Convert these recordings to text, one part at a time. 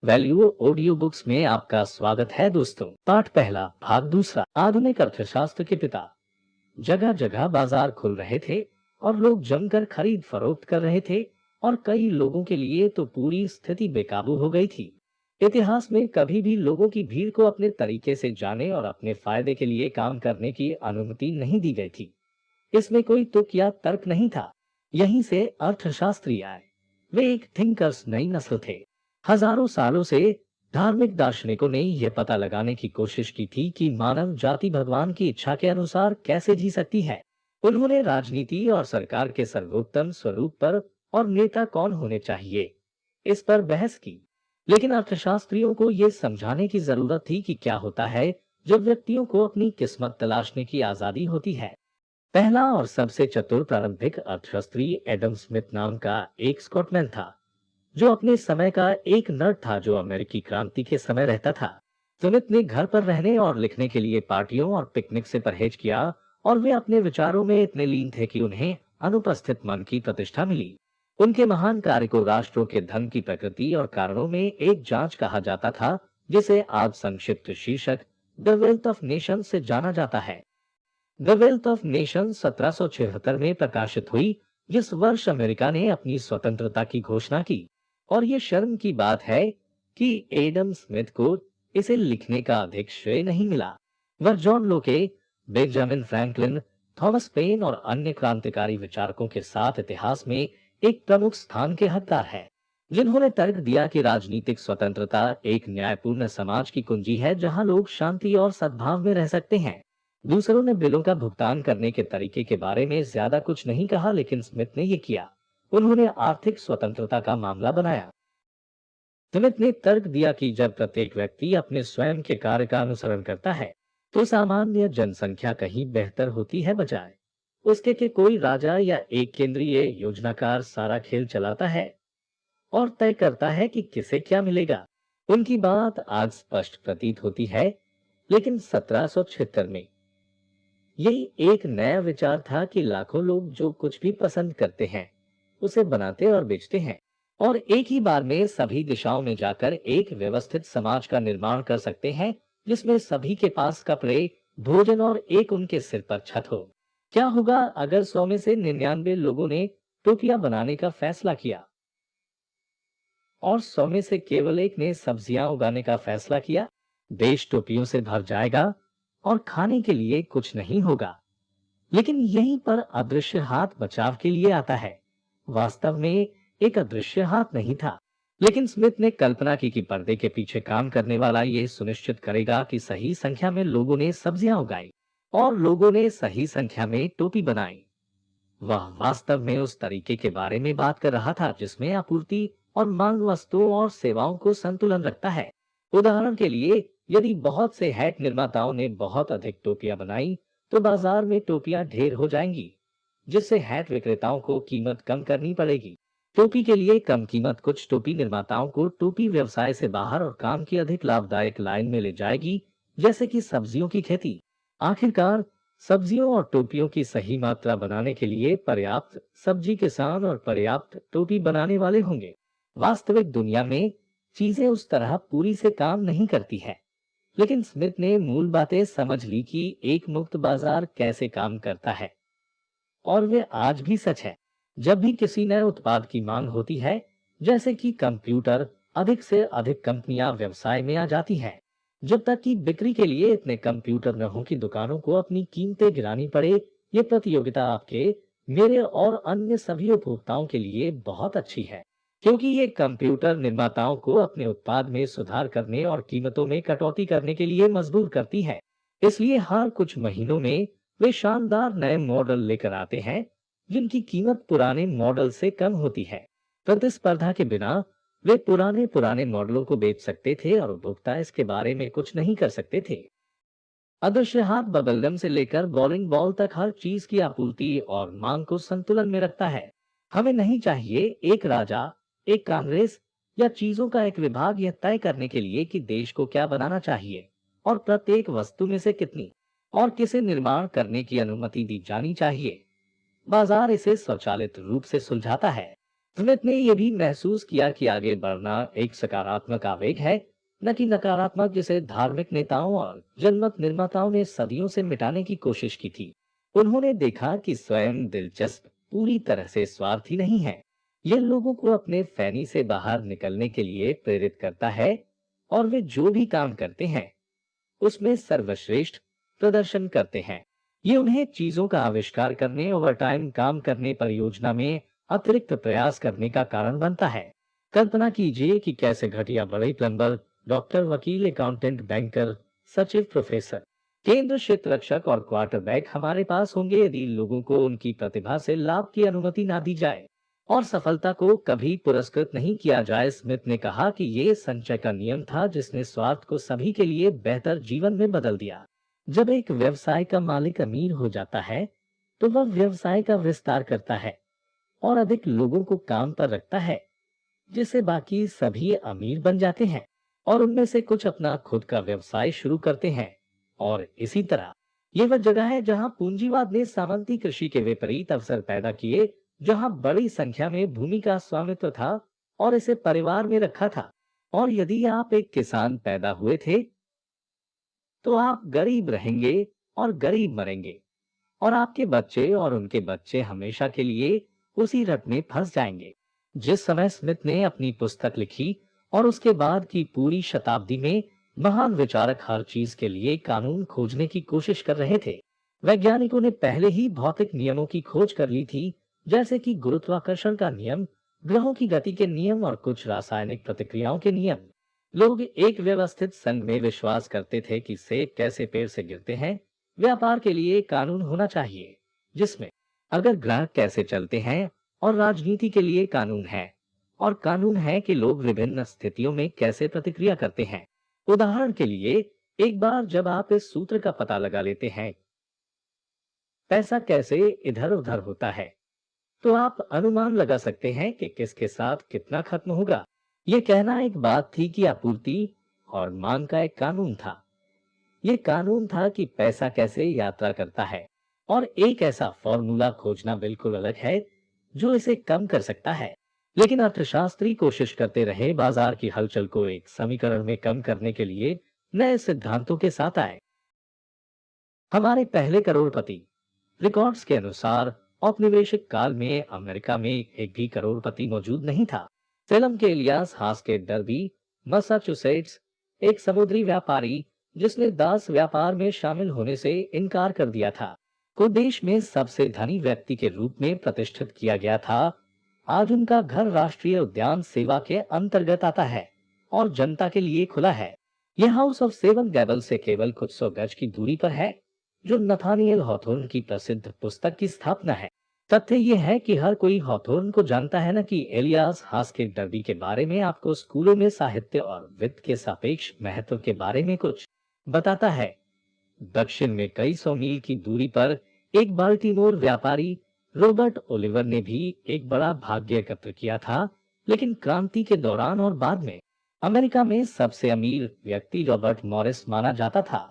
Value audio books में आपका स्वागत है दोस्तों। पाठ पहला भाग दूसरा। आधुनिक अर्थशास्त्र के पिता। जगह जगह बाजार खुल रहे थे और लोग जमकर खरीद फरोख्त कर रहे थे और कई लोगों के लिए तो पूरी स्थिति बेकाबू हो गई थी। इतिहास में कभी भी लोगों की भीड़ को अपने तरीके से जाने और अपने फायदे के लिए काम करने की अनुमति नहीं दी गई थी। इसमें कोई तुक या तर्क नहीं था। यहीं से अर्थशास्त्री आए। वे एक थिंकर्स नई नस्ल थे। हजारों सालों से धार्मिक दार्शनिकों ने यह पता लगाने की कोशिश की थी कि मानव जाति भगवान की इच्छा के अनुसार कैसे जी सकती है। उन्होंने राजनीति और सरकार के सर्वोत्तम स्वरूप पर और नेता कौन होने चाहिए इस पर बहस की। लेकिन अर्थशास्त्रियों को यह समझाने की जरूरत थी कि क्या होता है जब व्यक्तियों को अपनी किस्मत तलाशने की आजादी होती है। पहला और सबसे चतुर प्रारंभिक अर्थशास्त्री एडम स्मिथ नाम का एक स्कॉटमैन था, जो अपने समय का एक नर्ड था जो अमेरिकी क्रांति के समय रहता था। स्मिथ ने घर पर रहने और लिखने के लिए पार्टियों और पिकनिक से परहेज किया और वे अपने विचारों में इतने लीन थे कि उन्हें अनुपस्थित मन की प्रतिष्ठा मिली। उनके महान कार्य को राष्ट्रों के धन की प्रकृति और कारणों में एक जांच कहा जाता था, जिसे आज संक्षिप्त शीर्षक द वेल्थ ऑफ नेशन से जाना जाता है। द वेल्थ ऑफ नेशन 1776 में प्रकाशित हुई, जिस वर्ष अमेरिका ने अपनी स्वतंत्रता की घोषणा की। और ये शर्म की बात है कि एडम स्मिथ को इसे लिखने का अधिक श्रेय नहीं मिला। वह जॉन लोके, बेंजामिन फ्रैंकलिन, थॉमस पेन और अन्य क्रांतिकारी विचारकों के साथ इतिहास में एक प्रमुख स्थान के हकदार है, जिन्होंने तर्क दिया कि राजनीतिक स्वतंत्रता एक न्यायपूर्ण समाज की कुंजी है जहां लोग शांति और सद्भाव में रह सकते हैं। दूसरों ने बिलों का भुगतान करने के तरीके के बारे में ज्यादा कुछ नहीं कहा, लेकिन स्मिथ ने ये किया। उन्होंने आर्थिक स्वतंत्रता का मामला बनाया। स्मिथ ने तर्क दिया कि जब प्रत्येक व्यक्ति अपने स्वयं के कार्य का अनुसरण करता है, तो सामान्य जनसंख्या कहीं बेहतर होती है, बजाय उसके कि कोई राजा या एक केंद्रीय योजनाकार सारा खेल चलाता है और तय करता है कि किसे क्या मिलेगा। उनकी बात आज स्पष्ट प्रतीत होती है, लेकिन 1776 में यही एक नया विचार था कि लाखों लोग जो कुछ भी पसंद करते हैं उसे बनाते और बेचते हैं, और एक ही बार में सभी दिशाओं में जाकर एक व्यवस्थित समाज का निर्माण कर सकते हैं, जिसमें सभी के पास कपड़े, भोजन और एक उनके सिर पर छत हो। क्या होगा अगर 100 में से 99 लोगों ने टोपियां बनाने का फैसला किया और 100 में से केवल एक ने सब्जियां उगाने का फैसला किया? देश टोपियों से भर जाएगा और खाने के लिए कुछ नहीं होगा। लेकिन यहीं पर अदृश्य हाथ बचाव के लिए आता है। वास्तव में एक अदृश्य हाथ नहीं था, लेकिन स्मिथ ने कल्पना की कि पर्दे के पीछे काम करने वाला ये सुनिश्चित करेगा कि सही संख्या में लोगों ने सब्जियां उगाई और लोगों ने सही संख्या में टोपी बनाई। वह वास्तव में उस तरीके के बारे में बात कर रहा था जिसमें आपूर्ति और मांग वस्तुओं और सेवाओं को संतुलन रखता है। उदाहरण के लिए, यदि बहुत से हैट निर्माताओं ने बहुत अधिक टोपियां बनाई, तो बाजार में टोपियां ढेर हो जाएंगी, जिससे हैट विक्रेताओं को कीमत कम करनी पड़ेगी। टोपी के लिए कम कीमत कुछ टोपी निर्माताओं को टोपी व्यवसाय से बाहर और काम की अधिक लाभदायक लाइन में ले जाएगी, जैसे कि सब्जियों की खेती। आखिरकार, सब्जियों और टोपियों की सही मात्रा बनाने के लिए पर्याप्त सब्जी किसान और पर्याप्त टोपी बनाने वाले होंगे। वास्तविक दुनिया में चीजें उस तरह पूरी से काम नहीं करती है, लेकिन स्मिथ ने मूल बातें समझ ली कि एक मुक्त बाजार कैसे काम करता है, और वे आज भी सच है। जब भी किसी नए उत्पाद की मांग होती है, जैसे कि कंप्यूटर, अधिक से अधिक कंपनियां व्यवसाय में आ जाती हैं। जब तक कि बिक्री के लिए इतने कंप्यूटर न हो कि दुकानों को अपनी कीमतें गिरानी पड़े, ये प्रतियोगिता आपके, मेरे और अन्य सभी उपभोक्ताओं के लिए बहुत अच्छी है, क्योंकि ये कंप्यूटर निर्माताओं को अपने उत्पाद में सुधार करने और कीमतों में कटौती करने के लिए मजबूर करती है। इसलिए हर कुछ महीनों में वे शानदार नए मॉडल लेकर आते हैं, जिनकी कीमत पुराने मॉडल से कम होती है। प्रतिस्पर्धा के बिना वे पुराने पुराने मॉडलों को बेच सकते थे और उपभोक्ता इसके बारे में कुछ नहीं कर सकते थे। अदृश्य हाथ बबलगम से लेकर बॉलिंग बॉल तक हर चीज की आपूर्ति और मांग को संतुलन में रखता है। हमें नहीं चाहिए एक राजा, एक कांग्रेस या चीजों का एक विभाग यह तय करने के लिए कि देश को क्या बनाना चाहिए और प्रत्येक वस्तु में से कितनी और किसे निर्माण करने की अनुमति दी जानी चाहिए। बाजार इसे स्वचालित रूप से सुलझाता है। स्मिथ ने यह भी महसूस किया कि आगे बढ़ना एक सकारात्मक आवेग है, न कि नकारात्मक, जिसे धार्मिक नेताओं और जनमत निर्माताओं ने सदियों से मिटाने की कोशिश की थी। उन्होंने देखा कि स्वयं दिलचस्प पूरी तरह से स्वार्थी नहीं है। यह लोगों को अपने फैनी से बाहर निकलने के लिए प्रेरित करता है, और वे जो भी काम करते हैं उसमें सर्वश्रेष्ठ प्रदर्शन करते हैं। ये उन्हें चीजों का आविष्कार करने, ओवरटाइम काम करने, परियोजना में अतिरिक्त प्रयास करने का कारण बनता है। कल्पना कीजिए कि कैसे घटिया बड़े प्लम्बर, डॉक्टर, वकील, अकाउंटेंट, बैंकर, सचिव, प्रोफेसर, केंद्र क्षेत्र रक्षक और क्वार्टरबैक हमारे पास होंगे यदि लोगों को उनकी प्रतिभा से लाभ की अनुमति ना दी जाए और सफलता को कभी पुरस्कृत नहीं किया जाए। स्मिथ ने कहा कि ये संचय का नियम था जिसने स्वार्थ को सभी के लिए बेहतर जीवन में बदल दिया। जब एक व्यवसाय का मालिक अमीर हो जाता है तो वह व्यवसाय का विस्तार करता है और अधिक लोगों को काम पर रखता है, जिससे बाकी सभी अमीर बन जाते हैं और उनमें से कुछ अपना खुद का व्यवसाय शुरू करते हैं। और इसी तरह ये वह जगह है जहां पूंजीवाद ने सामंती कृषि के विपरीत अवसर पैदा किए, जहां बड़ी संख्या में भूमि का स्वामित्व था और इसे परिवार में रखा था। और यदि आप एक किसान पैदा हुए थे तो आप गरीब रहेंगे और गरीब मरेंगे, और आपके बच्चे और उनके बच्चे हमेशा के लिए उसी रट में फंस जाएंगे। जिस समय स्मिथ ने अपनी पुस्तक लिखी और उसके बाद की पूरी शताब्दी में महान विचारक हर चीज के लिए कानून खोजने की कोशिश कर रहे थे। वैज्ञानिकों ने पहले ही भौतिक नियमों की खोज कर ली थी, जैसे कि गुरुत्वाकर्षण का नियम, ग्रहों की गति के नियम और कुछ रासायनिक प्रतिक्रियाओं के नियम। लोग एक व्यवस्थित संघ में विश्वास करते थे कि सेब कैसे पेड़ से गिरते हैं। व्यापार के लिए कानून होना चाहिए, जिसमें अगर ग्राहक कैसे चलते हैं, और राजनीति के लिए कानून है, और कानून है कि लोग विभिन्न स्थितियों में कैसे प्रतिक्रिया करते हैं। उदाहरण के लिए, एक बार जब आप इस सूत्र का पता लगा लेते हैं, पैसा कैसे इधर उधर होता है, तो आप अनुमान लगा सकते हैं कि किसके साथ कितना खत्म होगा। यह कहना एक बात थी कि आपूर्ति और मांग का एक कानून था। ये कानून था कि पैसा कैसे यात्रा करता है, और एक ऐसा फॉर्मूला खोजना बिल्कुल अलग है जो इसे कम कर सकता है। लेकिन अर्थशास्त्री कोशिश करते रहे, बाजार की हलचल को एक समीकरण में कम करने के लिए नए सिद्धांतों के साथ आए। हमारे पहले करोड़पति रिकॉर्ड्स के अनुसार औपनिवेशिक काल में अमेरिका में एक भी करोड़पति मौजूद नहीं था। फिल्म के इलियास हास के डर्बी, मैसाचुसेट्स, एक समुद्री व्यापारी जिसने दास व्यापार में शामिल होने से इनकार कर दिया था, को देश में सबसे धनी व्यक्ति के रूप में प्रतिष्ठित किया गया था। आज उनका घर राष्ट्रीय उद्यान सेवा के अंतर्गत आता है और जनता के लिए खुला है। यह हाउस ऑफ सेवन गैबल से केवल कुछ सौ गज की दूरी पर है, जो नथानिएल हॉथोर्न की प्रसिद्ध पुस्तक की स्थापना है। तथ्य यह है कि हर कोई हॉथोर्न को जानता है, न कि इलियास हास के डर्बी के बारे में आपको स्कूलों में साहित्य और वित्त के सापेक्ष महत्व के बारे में कुछ बताता है। दक्षिण में कई सौ मील की दूरी पर एक बाल्टीमोर व्यापारी रॉबर्ट ओलिवर ने भी एक बड़ा भाग्य एकत्र किया था, लेकिन क्रांति के दौरान और बाद में अमेरिका में सबसे अमीर व्यक्ति रॉबर्ट मॉरिस माना जाता था।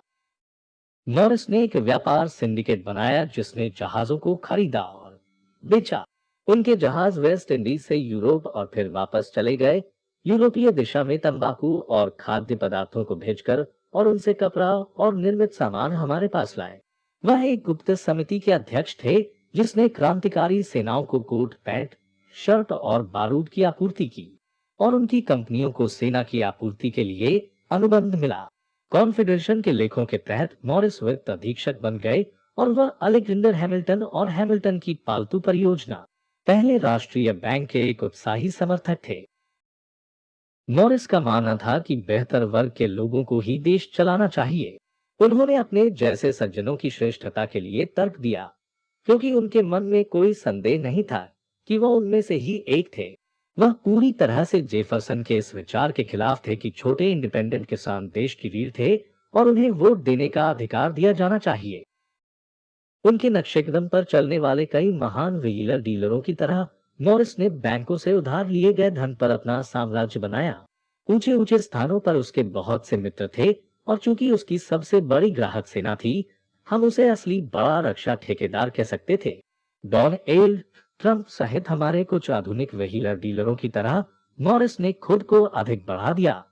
मॉरिस ने एक व्यापार सिंडिकेट बनाया जिसने जहाजों को खरीदा और बेचा। उनके जहाज वेस्ट इंडीज से यूरोप और फिर वापस चले गए, यूरोपीय दिशा में तंबाकू और खाद्य पदार्थों को भेजकर, और उनसे कपड़ा और निर्मित सामान हमारे पास लाए। वह एक गुप्त समिति के अध्यक्ष थे जिसने क्रांतिकारी सेनाओं को कोट पैंट, शर्ट और बारूद की आपूर्ति की, और उनकी कंपनियों को सेना की आपूर्ति के लिए अनुबंध मिला। कॉन्फेडरेशन के लेखों के तहत मॉरिस वित्त अधीक्षक बन गए, और वह अलेक्जेंडर हैमिल्टन और हैमिल्टन की पालतू परियोजना पहले राष्ट्रीय बैंक के एक उत्साही समर्थक थे। मॉरिस का मानना था कि बेहतर वर्ग के लोगों को ही देश चलाना चाहिए। उन्होंने अपने जैसे सज्जनों की श्रेष्ठता के लिए तर्क दिया, क्योंकि उनके मन में कोई संदेह नहीं था कि वह उनमें से ही एक थे। वह पूरी तरह से जेफरसन के इस विचार के खिलाफ थे कि छोटे इंडिपेंडेंट किसान देश की रीढ़ थे और उन्हें वोट देने का अधिकार दिया जाना चाहिए। उनके नक्शे कदम पर चलने वाले कई महान व्हीलर डीलरों की तरह मॉरिस ने बैंकों से उधार लिए गए धन पर अपना साम्राज्य बनाया। ऊंचे ऊंचे स्थानों पर उसके बहुत से मित्र थे, और चूंकि उसकी सबसे बड़ी ग्राहक सेना थी, हम उसे असली बड़ा रक्षा ठेकेदार कह सकते थे। डॉन एल ट्रंप सहित हमारे कुछ आधुनिक व्हीलर डीलरों की तरह मॉरिस ने खुद को अधिक बढ़ा दिया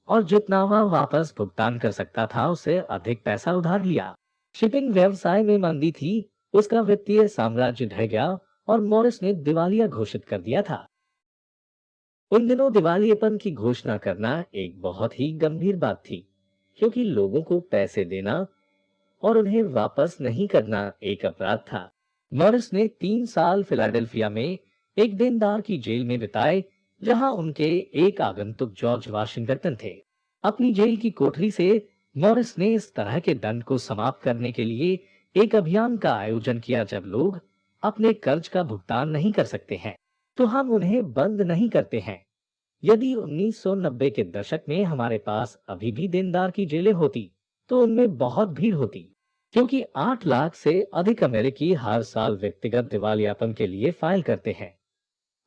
और जितना वह वापस भुगतान कर सकता था उससे अधिक पैसा उधार लिया। शिपिंग व्यवसाय में मंदी थी, उसका वित्तीय साम्राज्य ढह गया और मॉरिस ने दिवालिया घोषित कर दिया था। उन दिनों दिवालियेपन की घोषणा करना एक बहुत ही गंभीर बात थी, क्योंकि लोगों को पैसे देना और उन्हें वापस नहीं करना एक अपराध था। मॉरिस ने 3 साल फिलाडेल्फिया में एक देनदार की जेल में बिताए, जहां उनके एक आगंतुक जॉर्ज वाशिंगटन थे। अपनी जेल की कोठरी से मॉरिस ने इस तरह के दंड को समाप्त करने के लिए एक अभियान का आयोजन किया। जब लोग अपने कर्ज का भुगतान नहीं कर सकते हैं, तो हम उन्हें बंद नहीं करते हैं। यदि 1990 के दशक में हमारे पास अभी भी देनदार की जेलें होती, तो उनमें बहुत भीड़ होती, क्योंकि 8 लाख से अधिक अमेरिकी हर साल व्यक्तिगत दिवालियापन के लिए फाइल करते हैं।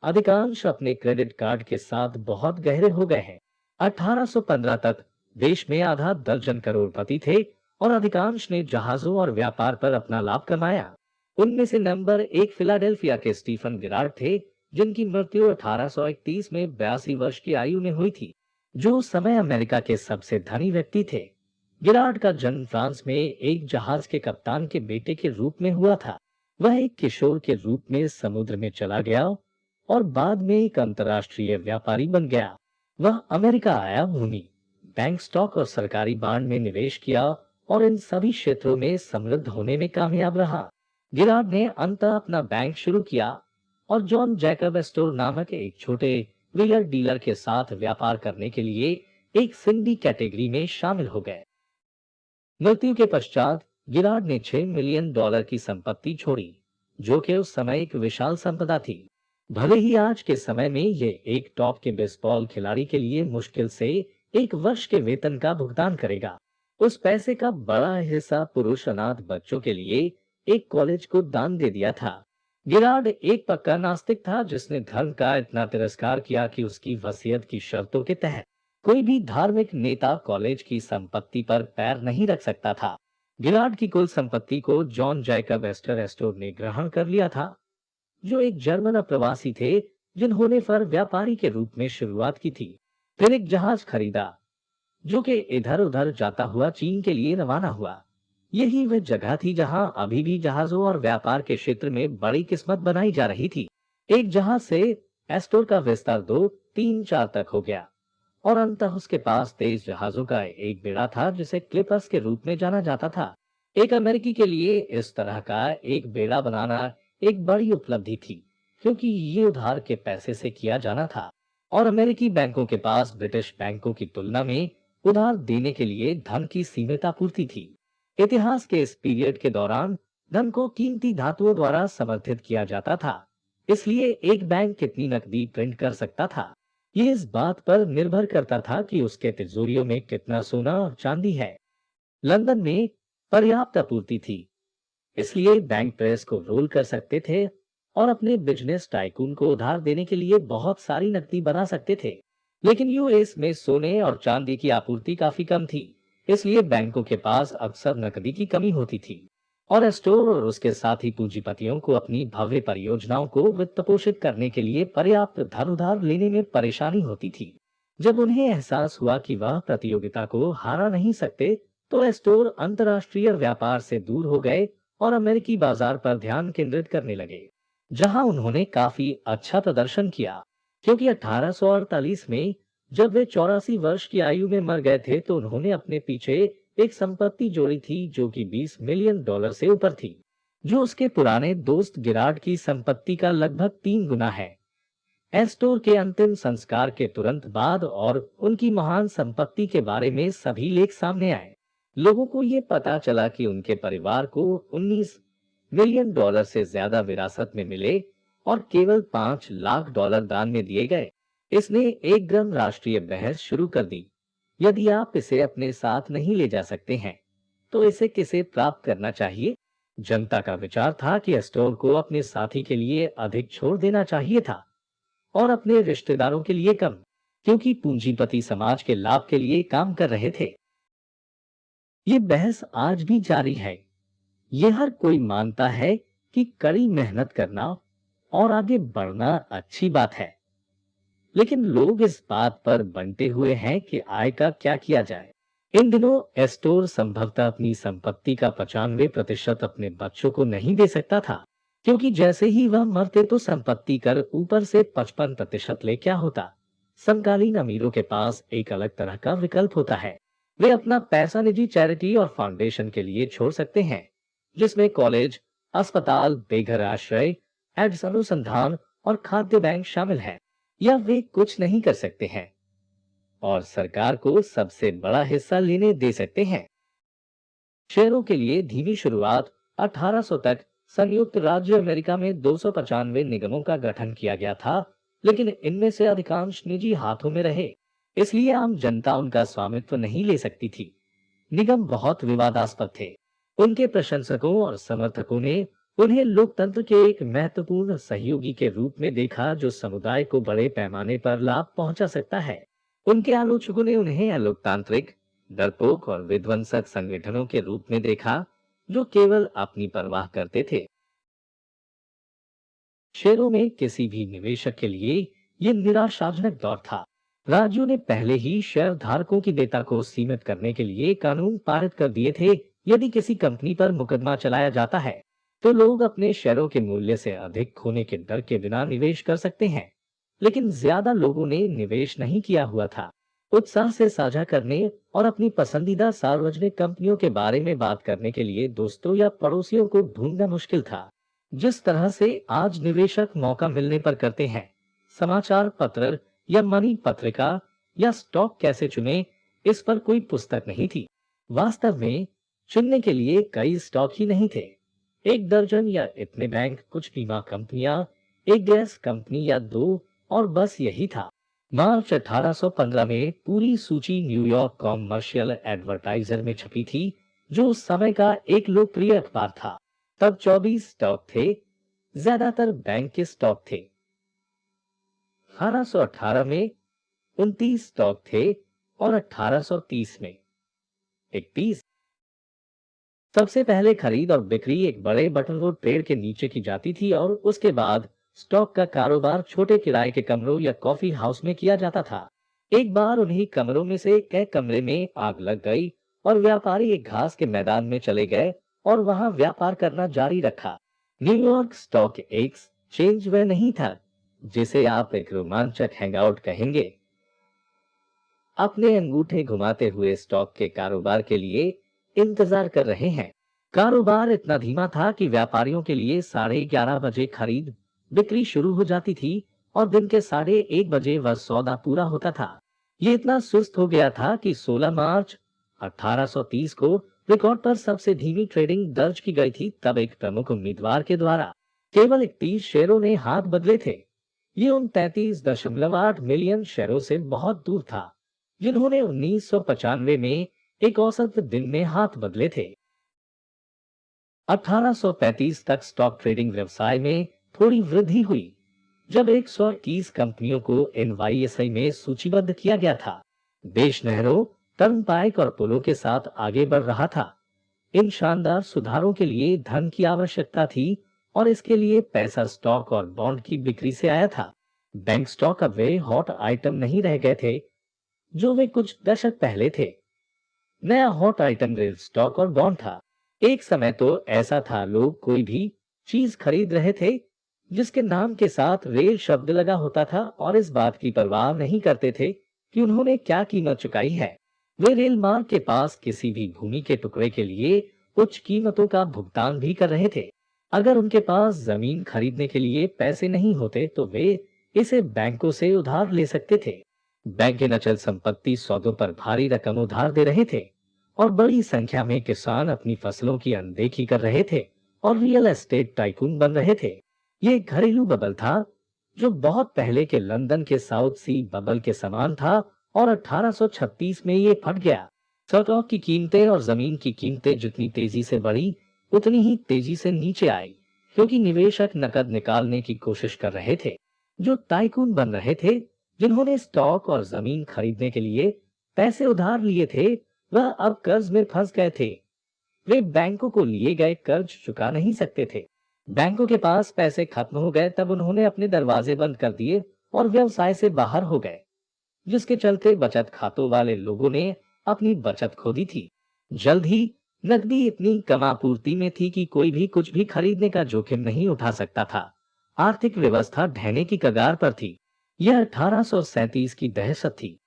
अधिकांश अपने क्रेडिट कार्ड के साथ बहुत गहरे हो गए हैं। 1815 तक देश में आधा दर्जन करोड़पति थे और अधिकांश ने जहाजों और व्यापार पर अपना लाभ कमाया। उनमें से नंबर 1 फिलाडेल्फिया के स्टीफन गिरार्ड थे, जिनकी मृत्यु 1831 में 82 वर्ष की आयु में हुई थी, जो उस समय अमेरिका के सबसे धनी व्यक्ति थे। गिरार्ड का जन्म फ्रांस में एक जहाज के कप्तान के बेटे के रूप में हुआ था। वह एक किशोर के रूप में समुद्र में चला गया और बाद में एक अंतर्राष्ट्रीय व्यापारी बन गया। वह अमेरिका आया, भूमि, बैंक, स्टॉक और सरकारी बांड में निवेश किया और इन सभी क्षेत्रों में समृद्ध होने में कामयाब रहा। गिरार्ड ने अंततः अपना बैंक शुरू किया और जॉन जैकब एस्टोर नामक एक छोटे व्हीलर डीलर के साथ व्यापार करने के लिए एक सिंडी कैटेगरी में शामिल हो गए। मृत्यु के पश्चात गिरार्ड ने $6 मिलियन की संपत्ति छोड़ी, जो कि उस समय एक विशाल संपदा थी। भले ही आज के समय में ये एक टॉप के बेसबॉल खिलाड़ी के लिए मुश्किल से एक वर्ष के वेतन का भुगतान करेगा, उस पैसे का बड़ा हिस्सा पुरुष अनाथ बच्चों के लिए एक कॉलेज को दान दे दिया था। गिरार्ड एक पक्का नास्तिक था, जिसने धर्म का इतना तिरस्कार किया कि उसकी वसीयत की शर्तों के तहत कोई भी धार्मिक नेता कॉलेज की संपत्ति पर पैर नहीं रख सकता था। गिरार्ड की कुल संपत्ति को जॉन जैकब एस्टर एस्टोर ने ग्रहण कर लिया था, जो एक जर्मन अप्रवासी थे, जिन्होंने फर व्यापारी के रूप में शुरुआत की थी। फिर एक जहाज खरीदा, जो कि इधर उधर जाता हुआ चीन के लिए रवाना हुआ। यही वह जगह थी जहां अभी भी जहाजों और व्यापार के क्षेत्र में बड़ी किस्मत बनाई जा रही थी। एक जहाज से एस्टोर का विस्तार 2, 3, 4 तक हो गया और अंततः उसके पास तेज जहाजों का एक बेड़ा था, जिसे क्लिपर्स के रूप में जाना जाता था। एक अमेरिकी के लिए इस तरह का एक बेड़ा बनाना एक बड़ी उपलब्धि थी, क्योंकि ये उधार के पैसे से किया जाना था और अमेरिकी बैंकों के पास ब्रिटिश बैंकों की तुलना में उधार देने के लिए धन की सीमित आपूर्ति थी। इतिहास के इस पीरियड के दौरान धन को कीमती धातुओं द्वारा समर्थित किया जाता था, इसलिए एक बैंक कितनी नकदी प्रिंट कर सकता था, ये इस बात पर निर्भर करता था कि उसके तिजोरियों में कितना सोना और चांदी है। लंदन में पर्याप्त आपूर्ति थी, इसलिए बैंक प्रेस को रोल कर सकते थे और अपने बिजनेस टाइकून को उधार देने के लिए बहुत सारी नकदी बना सकते थे। लेकिन यूएस में सोने और चांदी की आपूर्ति काफी कम थी, इसलिए बैंकों के पास अक्सर नकदी की कमी होती थी और स्टोर और उसके साथी पूंजीपतियों को अपनी भव्य परियोजनाओं को वित्त पोषित करने के लिए पर्याप्त धन उधार लेने में परेशानी होती थी। जब उन्हें एहसास हुआ कि वह प्रतियोगिता को हरा नहीं सकते, तो स्टोर अंतर्राष्ट्रीय व्यापार से दूर हो गए और अमेरिकी बाजार पर ध्यान केंद्रित करने लगे, जहां उन्होंने काफी अच्छा प्रदर्शन किया। क्योंकि 1848 में जब वे 84 वर्ष की आयु में मर गए थे, तो उन्होंने अपने पीछे एक संपत्ति जोड़ी थी जो कि $20 मिलियन से ऊपर थी, जो उसके पुराने दोस्त गिरार्ड की संपत्ति का लगभग 3 गुना है। एस्टोर के अंतिम संस्कार के तुरंत बाद और उनकी महान संपत्ति के बारे में सभी लेख सामने आए। लोगों को ये पता चला कि उनके परिवार को $19 मिलियन से ज्यादा विरासत में मिले और केवल $5 लाख दान में दिए गए। इसने एक गर्म राष्ट्रीय बहस शुरू कर दी। यदि आप इसे अपने साथ नहीं ले जा सकते हैं, तो इसे किसे प्राप्त करना चाहिए? जनता का विचार था कि एस्टोर को अपने साथी के लिए अधिक छोड़ देना चाहिए था और अपने रिश्तेदारों के लिए कम, क्योंकि पूंजीपति समाज के लाभ के लिए काम कर रहे थे। ये बहस आज भी जारी है। ये हर कोई मानता है कि कड़ी मेहनत करना और आगे बढ़ना अच्छी बात है, लेकिन लोग इस बात पर बंटे हुए हैं कि आय का क्या किया जाए। इन दिनों एस्टोर संभवतः अपनी संपत्ति का 95% अपने बच्चों को नहीं दे सकता था, क्योंकि जैसे ही वह मरते तो संपत्ति कर ऊपर से 55% ले क्या होता। समकालीन अमीरों के पास एक अलग तरह का विकल्प होता है। वे अपना पैसा निजी चैरिटी और फाउंडेशन के लिए छोड़ सकते हैं, जिसमें कॉलेज, अस्पताल, बेघर आश्रय, एड्स अनुसंधान और खाद्य बैंक शामिल है। या वे कुछ नहीं कर सकते हैं और सरकार को सबसे बड़ा हिस्सा लेने दे सकते हैं। शेयरों के लिए धीमी शुरुआत 1800 तक संयुक्त राज्य अमेरिका में 295 निगमों का गठन किया गया था, लेकिन इनमें से अधिकांश निजी हाथों में रहे, इसलिए आम जनता उनका स्वामित्व नहीं ले सकती थी। निगम बहुत विवादास्पद थे। उनके प्रशंसकों और समर्थकों ने उन्हें लोकतंत्र के एक महत्वपूर्ण सहयोगी के रूप में देखा जो समुदाय को बड़े पैमाने पर लाभ पहुंचा सकता है। उनके आलोचकों ने उन्हें अलोकतांत्रिक, डरपोक और विध्वंसक संगठनों के रूप में देखा जो केवल अपनी परवाह करते थे। शेयरों में किसी भी निवेशक के लिए ये निराशाजनक दौर था। राज्यों ने पहले ही शेयर धारकों की देयता को सीमित करने के लिए कानून पारित कर दिए थे। यदि किसी कंपनी पर मुकदमा चलाया जाता है, तो लोग अपने शेयरों के मूल्य से अधिक खोने के डर के बिना निवेश कर सकते हैं। लेकिन ज्यादा लोगों ने निवेश नहीं किया हुआ था। उत्साह से साझा करने और अपनी पसंदीदा सार्वजनिक कंपनियों के बारे में बात करने के लिए दोस्तों या पड़ोसियों को ढूंढना मुश्किल था। जिस तरह से आज निवेशक मौका मिलने पर करते हैं, समाचार पत्र या मनी पत्रिका या स्टॉक कैसे चुने, इस पर कोई पुस्तक नहीं थी। वास्तव में चुनने के लिए कई स्टॉक ही नहीं थे। एक दर्जन या इतने बैंक, कुछ बीमा कंपनियां, एक गैस कंपनी या दो, और बस यही था। मार्च 1815 में पूरी सूची न्यूयॉर्क कॉमर्शियल एडवर्टाइजर में छपी थी, जो उस समय का एक लोकप्रिय अखबार था। तब 24 स्टॉक थे, ज्यादातर बैंक के स्टॉक थे। 1818 में 29 स्टॉक थे और 1830 में 31। सबसे पहले खरीद और बिक्री एक बड़े बटन रोड पेड़ के नीचे की जाती थी और उसके बाद स्टॉक का कारोबार छोटे किराए के कमरों या कॉफी हाउस में किया जाता था। एक बार उन्हीं कमरों में से एक कमरे में आग लग गई और व्यापारी एक घास के मैदान में चले गए और वहां व्यापार करना जारी रखा। न्यूयॉर्क स्टॉक एक्सचेंज वह नहीं था जिसे आप एक रोमांचक हैंगआउट कहेंगे। अपने अंगूठे घुमाते हुए स्टॉक के कारोबार के लिए इंतजार कर रहे हैं। कारोबार इतना धीमा था कि व्यापारियों के लिए 11:30 बजे खरीद बिक्री शुरू हो जाती थी और दिन के 1:30 बजे वह सौदा पूरा होता था। ये इतना सुस्त हो गया था कि 16 मार्च 1830 को रिकॉर्ड पर सबसे धीमी ट्रेडिंग दर्ज की गई थी। तब एक प्रमुख उम्मीदवार के द्वारा केवल 31 शेयरों ने हाथ बदले थे। ये उन 33.8 मिलियन शेयरों से बहुत दूर था जिन्होंने 1995 में एक औसत दिन में हाथ बदले थे। 1835 तक स्टॉक ट्रेडिंग व्यवसाय में थोड़ी वृद्धि हुई जब 121 कंपनियों को एनवाईएसआई में सूचीबद्ध किया गया था। देश नहरों, टर्नपाइक और पुलों के साथ आगे बढ़ रहा था। इन शानदार सुधारों के लिए धन की आवश्यकता थी और इसके लिए पैसा स्टॉक और बॉन्ड की बिक्री से आया था। बैंक स्टॉक अब वे हॉट आइटम नहीं रह गए थे जो वे कुछ दशक पहले थे। नया हॉट आइटम रेल स्टॉक और बॉन्ड था। एक समय तो ऐसा था लोग कोई भी चीज खरीद रहे थे जिसके नाम के साथ रेल शब्द लगा होता था और इस बात की परवाह नहीं करते थे कि उन्होंने क्या कीमत चुकाई है। वे रेल मार्ग के पास किसी भी भूमि के टुकड़े के लिए उच्च कीमतों का भुगतान भी कर रहे थे। अगर उनके पास जमीन खरीदने के लिए पैसे नहीं होते तो वे इसे बैंकों से उधार ले सकते थे। बैंक इन अचल संपत्ति सौदों पर भारी रकम उधार दे रहे थे और बड़ी संख्या में किसान अपनी फसलों की अनदेखी कर रहे थे और रियल एस्टेट टाइकून बन रहे थे। ये एक घरेलू बबल था जो बहुत पहले के लंदन के साउथ सी बबल के समान था और 1836 में ये फट गया। स्टॉक की कीमतें और जमीन की कीमतें जितनी तेजी से बढ़ी उतनी ही तेजी से नीचे आई, क्योंकि निवेशक नकद निकालने की कोशिश कर रहे थे। जो टाइकून बन रहे थे, जिन्होंने स्टॉक और जमीन खरीदने के लिए पैसे उधार लिए थे, वह अब कर्ज में फंस गए थे। वे बैंकों को लिए गए कर्ज चुका नहीं सकते थे। बैंकों के पास पैसे खत्म हो गए तब उन्होंने अपने दरवाजे बंद कर दिए और व्यवसाय से बाहर हो गए, जिसके चलते बचत खातों वाले लोगों ने अपनी बचत खो दी थी। जल्द ही नकदी इतनी कम आपूर्ति में थी कि कोई भी कुछ भी खरीदने का जोखिम नहीं उठा सकता था। आर्थिक व्यवस्था ढहने की कगार पर थी। यह 1837 की दहशत थी।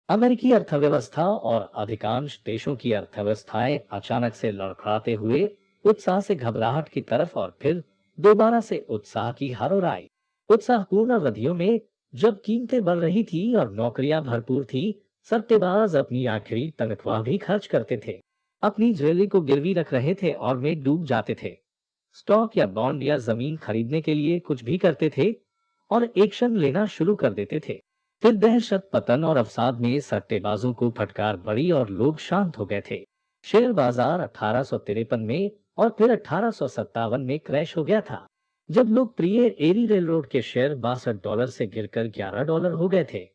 अमेरिकी अर्थव्यवस्था और अधिकांश देशों की अर्थव्यवस्थाएं अचानक से लड़खड़ाते हुए उत्साह से घबराहट की तरफ और फिर दोबारा से उत्साह की हर ओर आई। उत्साहपूर्ण अवधियों में जब कीमतें बढ़ रही थी और नौकरियां भरपूर थी, सट्टेबाज अपनी आखिरी तनख्वाह भी खर्च करते थे, अपनी ज्वेलरी को गिरवी रख रहे थे और वे डूब जाते थे। स्टॉक या बॉन्ड या जमीन खरीदने के लिए कुछ भी करते थे और एक्शन लेना शुरू कर देते थे। फिर दहशत, पतन और अवसाद में सट्टेबाजों को फटकार पड़ी और लोग शांत हो गए थे। शेयर बाजार 1853 में और फिर 1857 में क्रैश हो गया था, जब लोकप्रिय एरी रेलरोड के शेयर $62 से गिरकर $11 हो गए थे।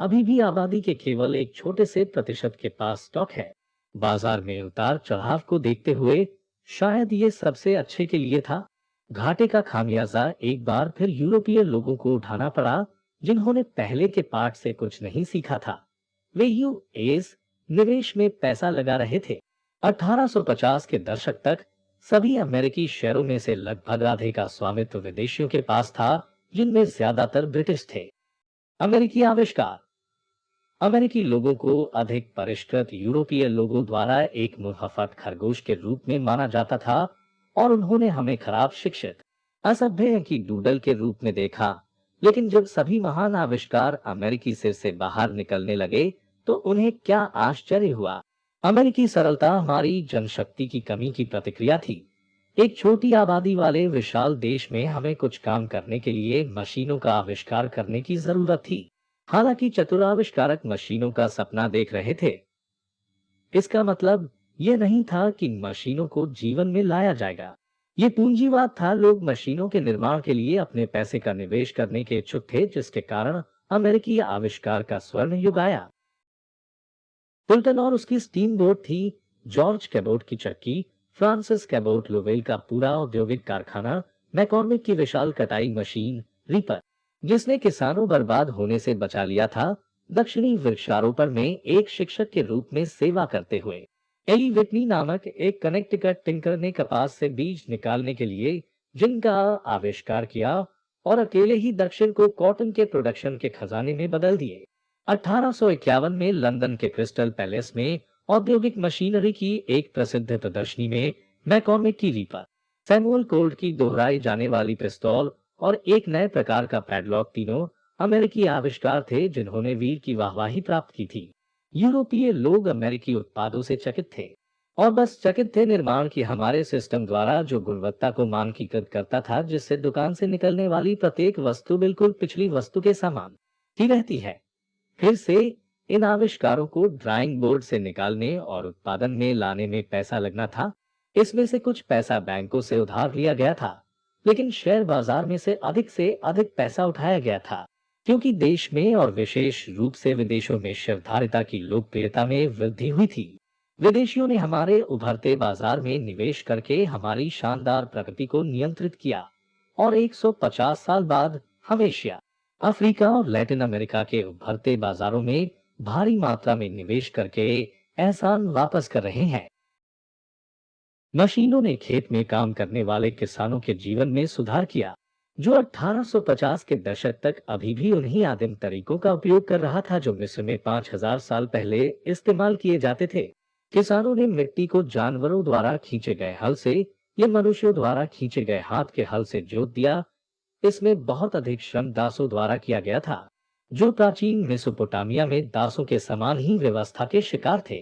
अभी भी आबादी के केवल एक छोटे से प्रतिशत के पास स्टॉक है। बाजार में उतार चढ़ाव को देखते हुए शायद ये सबसे अच्छे के लिए था। घाटे का खामियाजा एक बार फिर यूरोपीय लोगों को उठाना पड़ा, जिन्होंने पहले के पाठ से कुछ नहीं सीखा था। वे यूएस निवेश में पैसा लगा रहे थे। 1850 के दशक तक सभी अमेरिकी शेयरों में से लगभग आधे का स्वामित्व विदेशियों के पास था, जिनमें ज्यादातर ब्रिटिश थे। अमेरिकी आविष्कार। अमेरिकी लोगों को अधिक परिष्कृत यूरोपीय लोगों द्वारा एक मुहफ्फत खरगोश के रूप में माना जाता था और उन्होंने हमें खराब, शिक्षित, असभ्य की डूडल के रूप में देखा। लेकिन जब सभी महान आविष्कार अमेरिकी सिर से बाहर निकलने लगे तो उन्हें क्या आश्चर्य हुआ। अमेरिकी सरलता हमारी जनशक्ति की कमी की प्रतिक्रिया थी। एक छोटी आबादी वाले विशाल देश में हमें कुछ काम करने के लिए मशीनों का आविष्कार करने की जरूरत थी। हालांकि चतुर आविष्कारक मशीनों का सपना देख रहे थे, इसका मतलब यह नहीं था कि मशीनों को जीवन में लाया जाएगा। ये पूंजीवाद था। लोग मशीनों के निर्माण के लिए अपने पैसे का निवेश करने के इच्छुक थे, जिसके कारण अमेरिकी आविष्कार का स्वर्ण युग आया। फुलटन और उसकी स्टीम बोट थी, जॉर्ज कैबोट की चक्की, फ्रांसिस कैबोट लोवेल का पूरा औद्योगिक कारखाना, मैकॉर्मिक की विशाल कटाई मशीन रीपर, जिसने किसानों बर्बाद होने से बचा लिया था, दक्षिणी वृक्षारोपण में एक शिक्षक के रूप में सेवा करते हुए। एली विटनी नामक एक कनेक्टिकट टिंकर ने कपास से बीज निकालने के लिए जिनका आविष्कार किया और अकेले ही दक्षिण को कॉटन के प्रोडक्शन के खजाने में बदल दिए। 1851 में लंदन के क्रिस्टल पैलेस में औद्योगिक मशीनरी की एक प्रसिद्ध प्रदर्शनी में मैकॉर्मिक की रीपर, सैमुअल कोल्ट की दोहराई जाने वाली पिस्तौल और एक नए प्रकार का पैडलॉक तीनों अमेरिकी आविष्कार थे जिन्होंने वीर की वाहवाही प्राप्त की थी। यूरोपीय लोग अमेरिकी उत्पादों से चकित थे और बस चकित थे। निर्माण की हमारे सिस्टम द्वारा जो गुणवत्ता को मानकीकृत करता था, जिससे दुकान से निकलने वाली प्रत्येक वस्तु बिल्कुल पिछली वस्तु के समान ही रहती है। फिर से इन आविष्कारों को ड्राइंग बोर्ड से निकालने और उत्पादन में लाने में पैसा लगना था। इसमें से कुछ पैसा बैंकों से उधार लिया गया था, लेकिन शेयर बाजार में से अधिक पैसा उठाया गया था, क्योंकि देश में और विशेष रूप से विदेशों में शेयरधारिता की लोकप्रियता में वृद्धि हुई थी। विदेशियों ने हमारे उभरते बाजार में निवेश करके हमारी शानदार प्रगति को नियंत्रित किया और 150 साल बाद हम एशिया, अफ्रीका और लैटिन अमेरिका के उभरते बाजारों में भारी मात्रा में निवेश करके एहसान वापस कर रहे हैं। मशीनों ने खेत में काम करने वाले किसानों के जीवन में सुधार किया, जो 1850 के दशक तक अभी भी उन्हीं आदिम तरीकों का उपयोग कर रहा था जो मिस्र में 5000 साल पहले इस्तेमाल किए जाते थे। किसानों ने मिट्टी को जानवरों द्वारा खींचे गए हल से या मनुष्यों द्वारा खींचे गए हाथ के हल से जोत दिया। इसमें बहुत अधिक श्रम दासों द्वारा किया गया था, जो प्राचीन मेसोपोटामिया में दासों के समान ही व्यवस्था के शिकार थे।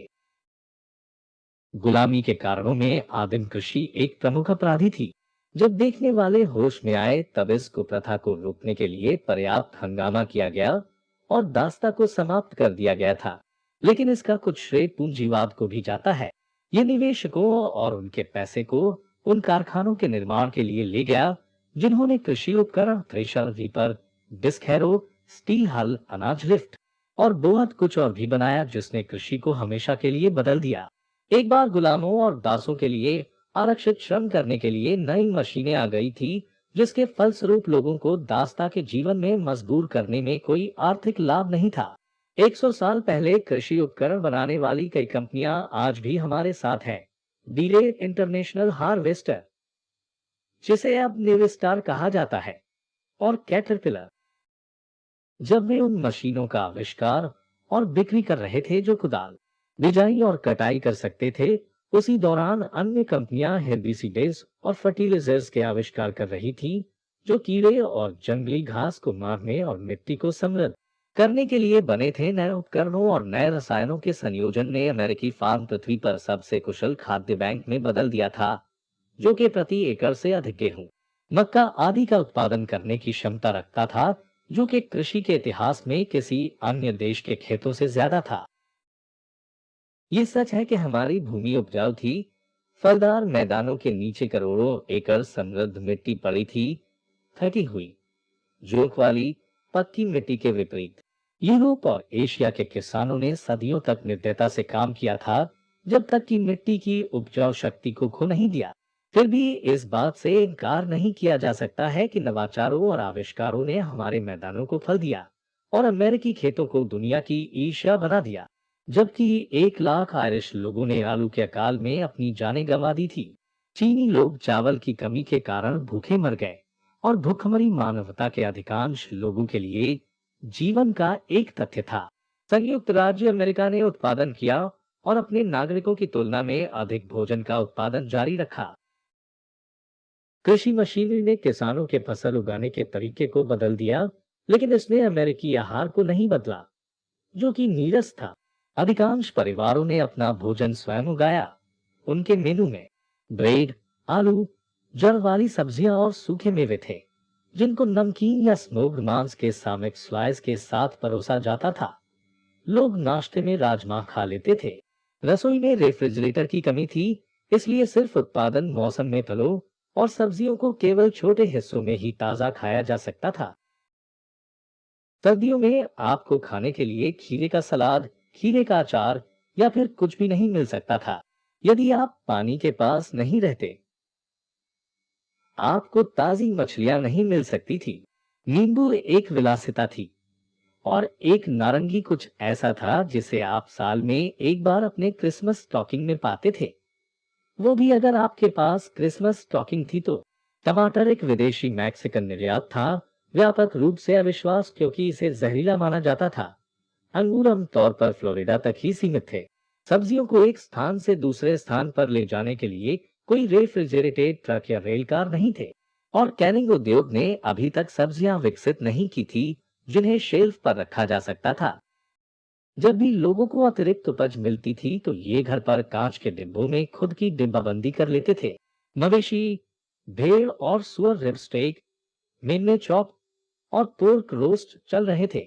गुलामी के कारणों में आदिम कृषि एक प्रमुख अपराधी थी। जब देखने वाले होश में आए तब इस कुप्रथा को रोकने के लिए पर्याप्त हंगामा किया गया और दास्ता को समाप्त कर दिया गया था। लेकिन इसका कुछ श्रेय पूंजीवाद को भी जाता है। ये निवेशकों और उनके पैसे को उन कारखानों के निर्माण के लिए ले गया जिन्होंने कृषि उपकरण, thresher, reaper, disc harrow, steel हल, अनाज लिफ्ट और बहुत कुछ और भी बनाया, जिसने कृषि को हमेशा के लिए बदल दिया। एक बार गुलामों और दासों के लिए आरक्षित श्रम करने के लिए नई मशीनें आ गई थी, जिसके फलस्वरूप लोगों को दासता के जीवन में मजबूर करने में कोई आर्थिक लाभ नहीं था। 100 साल पहले कृषि उपकरण बनाने वाली कई कंपनियां आज भी हमारे साथ हैं। डीले इंटरनेशनल हार्वेस्टर, जिसे अब न्यूस्टार कहा जाता है, और कैटरपिलर, जब वे उन मशीनों का आविष्कार और बिक्री कर रहे थे जो कुदाल, बिजाई और कटाई कर सकते थे, उसी दौरान अन्य कंपनियां हेर्बिसिडेज और फर्टिलाइजर्स के आविष्कार कर रही थी, जो कीड़े और जंगली घास को मारने और मिट्टी को समृद्ध करने के लिए बने थे। नए उपकरणों और नए रसायनों के संयोजन ने अमेरिकी फार्म पृथ्वी पर सबसे कुशल खाद्य बैंक में बदल दिया था, जो कि प्रति एकड़ से अधिक गेहूं, मक्का आदि का उत्पादन करने की क्षमता रखता था, जो कि कृषि के इतिहास में किसी अन्य देश के खेतों से ज्यादा था। ये सच है कि हमारी भूमि उपजाऊ थी, फलदार मैदानों के नीचे करोड़ों एकड़ समृद्ध मिट्टी पड़ी थी, फटी हुई, जोंक वाली, पक्की मिट्टी के विपरीत यूरोप और एशिया के किसानों ने सदियों तक निर्दयता से काम किया था, जब तक कि मिट्टी की उपजाऊ शक्ति को खो नहीं दिया। फिर भी इस बात से इनकार नहीं किया जा सकता है कि नवाचारों और आविष्कारों ने हमारे मैदानों को फल दिया और अमेरिकी खेतों को दुनिया की ईर्ष्या बना दिया। जबकि 1 लाख आयरिश लोगों ने आलू के अकाल में अपनी जानें गंवा दी थी, चीनी लोग चावल की कमी के कारण भूखे मर गए, और भूखमरी मानवता के अधिकांश लोगों के लिए जीवन का एक तथ्य था। संयुक्त राज्य अमेरिका ने उत्पादन किया और अपने नागरिकों की तुलना में अधिक भोजन का उत्पादन जारी रखा। कृषि मशीनरी ने किसानों के फसल उगाने के तरीके को बदल दिया, लेकिन इसने अमेरिकी आहार को नहीं बदला, जो कि नीरस था। अधिकांश परिवारों ने अपना भोजन स्वयं उगाया। उनके मेनू में ब्रेड, आलू, जड़ वाली सब्जियां और सूखे मेवे थे, जिनको नमकीन या स्मोक्ड मांस के सामयिक स्लाइस के साथ परोसा जाता था। लोग नाश्ते में राजमा खा लेते थे। रसोई में रेफ्रिजरेटर की कमी थी, इसलिए सिर्फ उत्पादन मौसम में फलों और सब्जियों को केवल छोटे हिस्सों में ही ताजा खाया जा सकता था। सर्दियों में आपको खाने के लिए खीरे का सलाद, खीरे का अचार या फिर कुछ भी नहीं मिल सकता था। यदि आप पानी के पास नहीं रहते, आपको ताजी मछलियां नहीं मिल सकती थी। नींबू एक विलासिता थी, और एक नारंगी कुछ ऐसा था जिसे आप साल में एक बार अपने क्रिसमस स्टॉकिंग में पाते थे, वो भी अगर आपके पास क्रिसमस स्टॉकिंग थी तो। टमाटर एक विदेशी मैक्सिकन निर्यात था, व्यापक रूप से अविश्वास क्योंकि इसे जहरीला माना जाता था। अंगूर आमतौर पर फ्लोरिडा तक ही सीमित थे। सब्जियों को एक स्थान से दूसरे स्थान पर ले जाने के लिए कोई रेफ्रिजरेटेड ट्रक या रेल कार नहीं थे, और कैनिंग उद्योग ने अभी तक सब्जियां विकसित नहीं की थी जिन्हें शेल्फ पर रखा जा सकता था। जब भी लोगों को अतिरिक्त उपज मिलती थी तो ये घर पर कांच के डिब्बों में खुद की डिब्बाबंदी कर लेते थे। मवेशी, भेड़ और सुअर रिब स्टेक, मेमने चॉप और पोर्क रोस्ट चल रहे थे।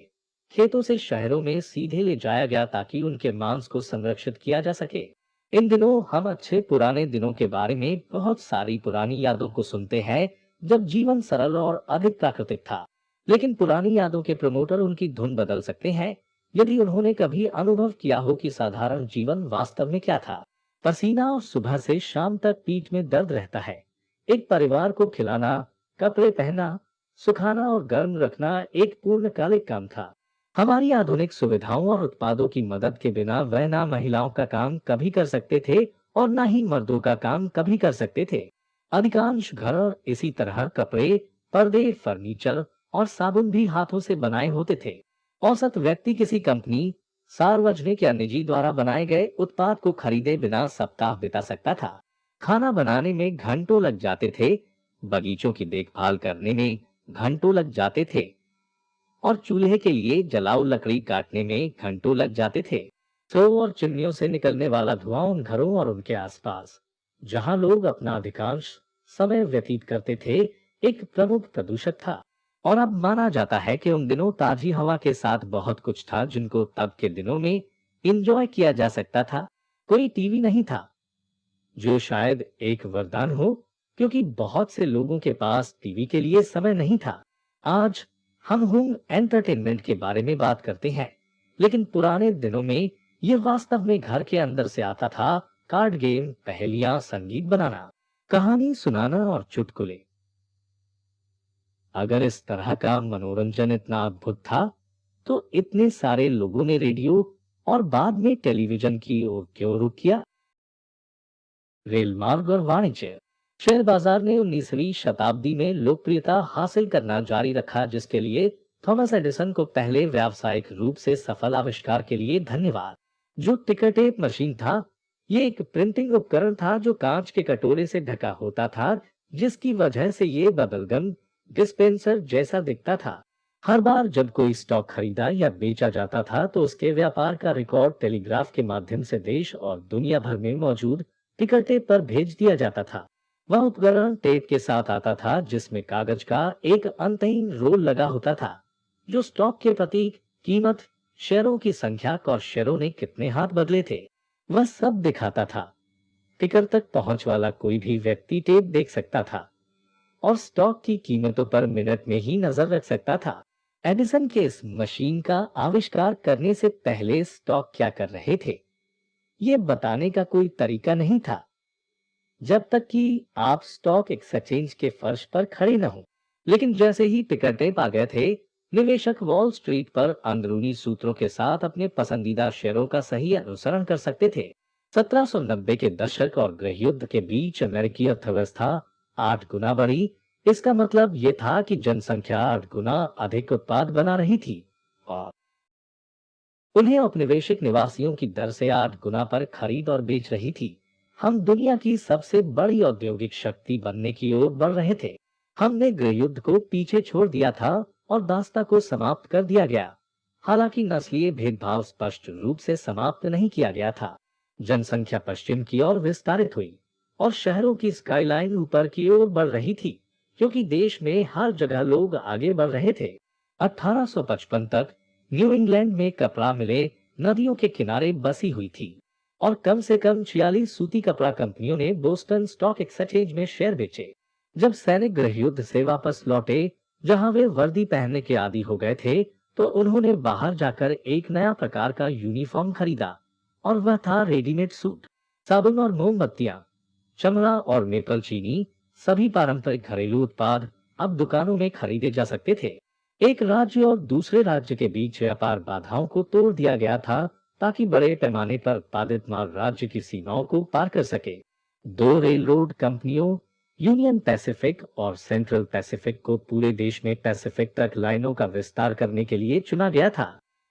खेतों से शहरों में सीधे ले जाया गया ताकि उनके मांस को संरक्षित किया जा सके। इन दिनों हम अच्छे पुराने दिनों के बारे में बहुत सारी पुरानी यादों को सुनते हैं, जब जीवन सरल और अधिक प्राकृतिक था। लेकिन पुरानी यादों के प्रमोटर उनकी धुन बदल सकते हैं यदि उन्होंने कभी अनुभव किया हो कि साधारण जीवन वास्तव में क्या था। पसीना और सुबह से शाम तक पीठ में दर्द रहता है। एक परिवार को खिलाना, कपड़े पहनना, सुखाना और गर्म रखना एक पूर्णकालिक काम था। हमारी आधुनिक सुविधाओं और उत्पादों की मदद के बिना वह ना महिलाओं का काम कभी कर सकते थे और ना ही मर्दों का काम कभी कर सकते थे। अधिकांश घर इसी तरह कपड़े, पर्दे, फर्नीचर और साबुन भी हाथों से बनाए होते थे। औसत व्यक्ति किसी कंपनी, सार्वजनिक या निजी द्वारा बनाए गए उत्पाद को खरीदे बिना सप्ताह बिता सकता था। खाना बनाने में घंटों लग जाते थे, बगीचों की देखभाल करने में घंटों लग जाते थे, और चूल्हे के लिए जलाऊ लकड़ी काटने में घंटों लग जाते थे। स्टोव और चिमनियों से निकलने वाला धुआं उन घरों और उनके आसपास, जहां लोग अपना अधिकांश समय व्यतीत करते थे, एक प्रमुख प्रदूषक था। और अब माना जाता है कि उन दिनों ताजी हवा के साथ बहुत कुछ था जिनको तब के दिनों में एंजॉय किया जा सकता था। कोई टीवी नहीं था, जो शायद एक वरदान हो, क्योंकि बहुत से लोगों के पास टीवी के लिए समय नहीं था। आज हम होम एंटरटेनमेंट के बारे में बात करते हैं, लेकिन पुराने दिनों में यह वास्तव में घर के अंदर से आता था। कार्ड गेम, पहेलियां, संगीत बनाना। कहानी सुनाना और चुटकुले। अगर इस तरह का मनोरंजन इतना अद्भुत था, तो इतने सारे लोगों ने रेडियो और बाद में टेलीविजन की ओर क्यों रुख किया? रेल मार्ग और वाणिज्य। शेयर बाजार ने 19वीं शताब्दी में लोकप्रियता हासिल करना जारी रखा, जिसके लिए थॉमस एडिसन को पहले व्यावसायिक रूप से सफल आविष्कार के लिए धन्यवाद। जो टिकर टेप मशीन था, ये एक प्रिंटिंग उपकरण था जो कांच के कटोरे से ढका होता था, जिसकी वजह से ये बबलगम डिस्पेंसर जैसा दिखता था। हर बार जब कोई स्टॉक खरीदा या बेचा जाता था, तो उसके व्यापार का रिकॉर्ड टेलीग्राफ के माध्यम से देश और दुनिया भर में मौजूद टिकर टेप पर भेज दिया जाता था। वह उपकरण टेप के साथ आता था, जिसमें कागज का एक अंतहीन रोल लगा होता था, जो स्टॉक के प्रतीक, कीमत, शेयरों की संख्या और शेयरों ने कितने हाथ बदले थे, वह सब दिखाता था। टिकर तक पहुंच वाला कोई भी व्यक्ति टेप देख सकता था और स्टॉक की कीमतों पर मिनट में ही नजर रख सकता था। एडिसन के इस मशीन का आविष्कार करने से पहले स्टॉक क्या कर रहे थे, ये बताने का कोई तरीका नहीं था, जब तक कि आप स्टॉक एक्सचेंज के फर्श पर खड़े न हो। लेकिन जैसे ही टिकटें आ गए थे, निवेशक वॉल स्ट्रीट पर अंदरूनी सूत्रों के साथ अपने पसंदीदा शेयरों का सही अनुसरण कर सकते थे। 1790 के दशक और गृह युद्ध के बीच अमेरिकी अर्थव्यवस्था 8 गुना बढ़ी। इसका मतलब यह था कि जनसंख्या 8 गुना अधिक उत्पाद बना रही थी और उन्हें औपनिवेशिक निवासियों की दर से 8 गुना पर खरीद और बेच रही थी। हम दुनिया की सबसे बड़ी औद्योगिक शक्ति बनने की ओर बढ़ रहे थे। हमने गृह युद्ध को पीछे छोड़ दिया था और दासता को समाप्त कर दिया गया। हालांकि नस्लीय भेदभाव स्पष्ट रूप से समाप्त नहीं किया गया था। जनसंख्या पश्चिम की ओर विस्तारित हुई और शहरों की स्काईलाइन ऊपर की ओर बढ़ रही थी, क्योंकि देश में हर जगह लोग आगे बढ़ रहे थे। 1855 तक न्यू इंग्लैंड में कपड़ा मिलें नदियों के किनारे बसी हुई थी और कम से कम 46 सूती कपड़ा कंपनियों ने बोस्टन स्टॉक एक्सचेंज में शेयर बेचे। जब सैनिक गृह युद्ध से वापस लौटे, जहां वे वर्दी पहनने के आदी हो गए थे, तो उन्होंने बाहर जाकर एक नया प्रकार का यूनिफॉर्म खरीदा और वह था रेडीमेड सूट। साबुन और मोमबत्तियां, चमड़ा और मेपल चीनी, सभी पारंपरिक घरेलू उत्पाद अब दुकानों में खरीदे जा सकते थे। एक राज्य और दूसरे राज्य के बीच व्यापार बाधाओं को तोड़ दिया गया था, ताकि बड़े पैमाने पर उत्पादित माल राज्य की सीमाओं को पार कर सके। दो रेल रोड कंपनियों, यूनियन पैसिफिक और सेंट्रल पैसिफिक को पूरे देश में पैसिफिक तक लाइनों का विस्तार करने के लिए चुना गया था।